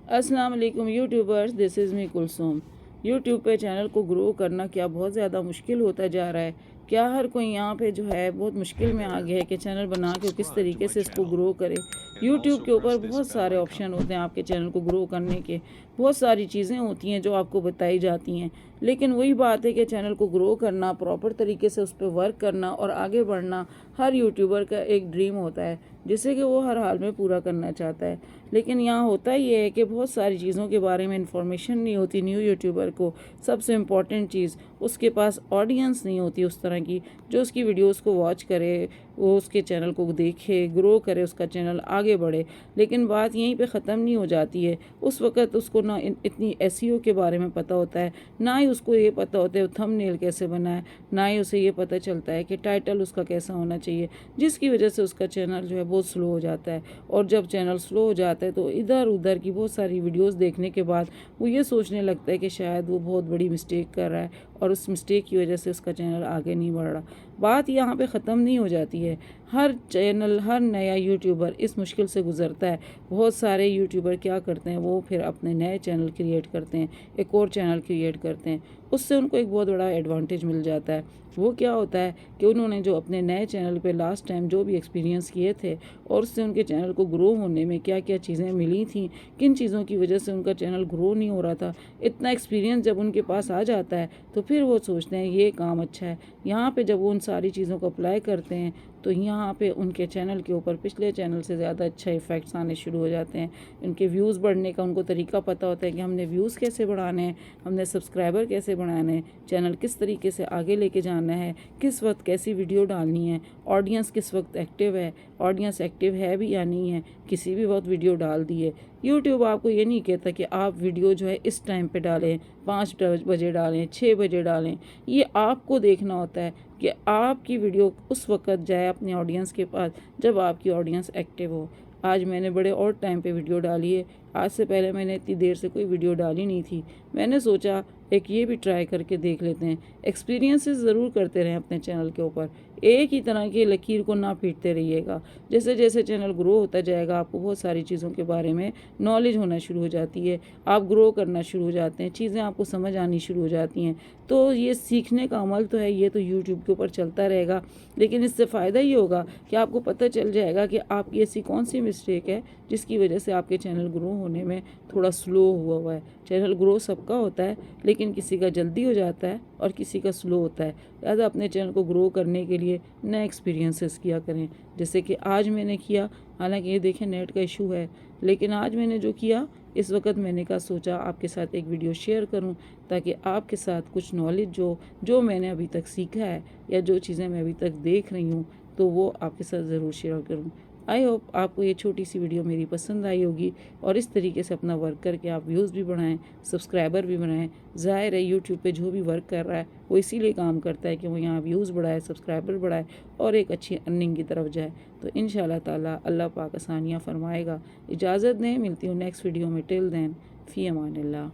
अस्सलाम वालेकुम YouTubers, this is me Kulsoom. YouTube पे चैनल को ग्रो करना क्या बहुत ज़्यादा मुश्किल होता जा रहा है? क्या हर कोई यहाँ पे जो है बहुत मुश्किल में आ गया है कि चैनल बना के किस Subscribe to तरीके my से इसको channel ग्रो करे। and यूट्यूब also के ऊपर press this बहुत bell सारे icon. ऑप्शन होते हैं आपके चैनल को ग्रो करने के। बहुत सारी चीज़ें होती हैं जो आपको बताई जाती हैं, लेकिन वही बात है कि चैनल को ग्रो करना, प्रॉपर तरीके से उस पर वर्क करना और आगे बढ़ना हर यूट्यूबर का एक ड्रीम होता है, जिसे कि वो हर हाल में पूरा करना चाहता है। लेकिन यहाँ होता ये है कि बहुत सारी चीज़ों के बारे में इंफॉर्मेशन नहीं होती न्यू यूट्यूबर को। सबसे इम्पॉर्टेंट चीज़, उसके पास ऑडियंस नहीं होती उस तरह की जो उसकी वीडियोस को वॉच करे, वो उसके चैनल को देखे, ग्रो करे, उसका चैनल आगे बढ़े। लेकिन बात यहीं पे ख़त्म नहीं हो जाती है। उस वक़्त उसको ना इतनी एसईओ के बारे में पता होता है, ना ही उसको ये पता होता है थंबनेल कैसे बनाए, ना ही उसे ये पता चलता है कि टाइटल उसका कैसा होना चाहिए, जिसकी वजह से उसका चैनल जो है बहुत स्लो हो जाता है। और जब चैनल स्लो हो जाता है तो इधर उधर की बहुत सारी वीडियोस देखने के बाद वो ये सोचने लगता है कि शायद वो बहुत बड़ी मिस्टेक कर रहा है और उस मिस्टेक की वजह से उसका चैनल आगे नहीं बढ़ रहा। बात यहाँ पे ख़त्म नहीं हो जाती है। हर चैनल, हर नया यूट्यूबर इस मुश्किल से गुज़रता है। बहुत सारे यूट्यूबर क्या करते हैं, वो फिर अपने नए चैनल क्रिएट करते हैं, एक और चैनल क्रिएट करते हैं। उससे उनको एक बहुत बड़ा एडवांटेज मिल जाता है। वो क्या होता है कि उन्होंने जो अपने नए चैनल पे लास्ट टाइम जो भी एक्सपीरियंस किए थे और उससे उनके चैनल को ग्रो होने में क्या क्या चीज़ें मिली थी, किन चीज़ों की वजह से उनका चैनल ग्रो नहीं हो रहा था, इतना एक्सपीरियंस जब उनके पास आ जाता है तो फिर वो सोचते हैं ये काम अच्छा है। यहाँ पे जब वो उन सारी चीज़ों को अप्लाई करते हैं तो यहाँ पे उनके चैनल के ऊपर पिछले चैनल से ज़्यादा अच्छा इफ़ेक्ट्स आने शुरू हो जाते हैं। उनके व्यूज़ बढ़ने का उनको तरीका पता होता है कि हमने व्यूज़ कैसे बढ़ाने हैं, हमने सब्सक्राइबर कैसे बढ़ाने हैं, चैनल किस तरीके से आगे लेके जाना है, किस वक्त कैसी वीडियो डालनी है, ऑडियंस किस वक्त एक्टिव है, ऑडियंस एक्टिव है भी या नहीं है, किसी भी वक्त वीडियो डाल दी है। यूट्यूब आपको ये नहीं कहता कि आप वीडियो जो है इस टाइम पे डालें, 5 बजे डालें, 6 बजे डालें। ये आपको देखना होता है कि आपकी वीडियो उस वक्त जाए अपने ऑडियंस के पास जब आपकी ऑडियंस एक्टिव हो। आज मैंने बड़े और टाइम पे वीडियो डाली है। आज से पहले मैंने इतनी देर से कोई वीडियो डाली नहीं थी। मैंने सोचा एक ये भी ट्राई करके देख लेते हैं। एक्सपीरियंसेस ज़रूर करते रहें अपने चैनल के ऊपर। एक ही तरह की लकीर को ना पीटते रहिएगा। जैसे जैसे चैनल ग्रो होता जाएगा आपको बहुत सारी चीज़ों के बारे में नॉलेज होना शुरू हो जाती है। आप ग्रो करना शुरू हो जाते हैं, चीज़ें आपको समझ आनी शुरू हो जाती हैं। तो ये सीखने का अमल तो है, ये तो यूट्यूब के ऊपर चलता रहेगा। लेकिन इससे फ़ायदा ये होगा कि आपको पता चल जाएगा कि आपकी ऐसी कौन सी मिस्टेक है जिसकी वजह से आपके चैनल ग्रो होने में थोड़ा स्लो हुआ है। चैनल ग्रो सबका होता है, लेकिन किसी का जल्दी हो जाता है और किसी का स्लो होता है। लिहाजा अपने चैनल को ग्रो करने के लिए नए एक्सपीरियंसेस किया करें, जैसे कि आज मैंने किया। हालांकि ये देखें नेट का इशू है, लेकिन आज मैंने जो किया इस वक्त मैंने कहा सोचा आपके साथ एक वीडियो शेयर करूं, ताकि आपके साथ कुछ नॉलेज जो मैंने अभी तक सीखा है या जो चीज़ें मैं अभी तक देख रही हूं तो वो आपके साथ ज़रूर शेयर करूं। आई होप आपको ये छोटी सी वीडियो मेरी पसंद आई होगी और इस तरीके से अपना वर्क करके आप व्यूज़ भी बढ़ाएं, सब्सक्राइबर भी बढ़ाएं। ज़ाहिर है यूट्यूब पे जो भी वर्क कर रहा है वो इसीलिए काम करता है कि वो यहाँ व्यूज़ बढ़ाए, सब्सक्राइबर बढ़ाए और एक अच्छी अर्निंग की तरफ जाए। तो इंशाल्लाह ताला अल्लाह पाक आसानियाँ फरमाएगा। इजाज़त दें, मिलती हूँ नेक्स्ट वीडियो में। टिल देन फ़ी अमानिल्लाह।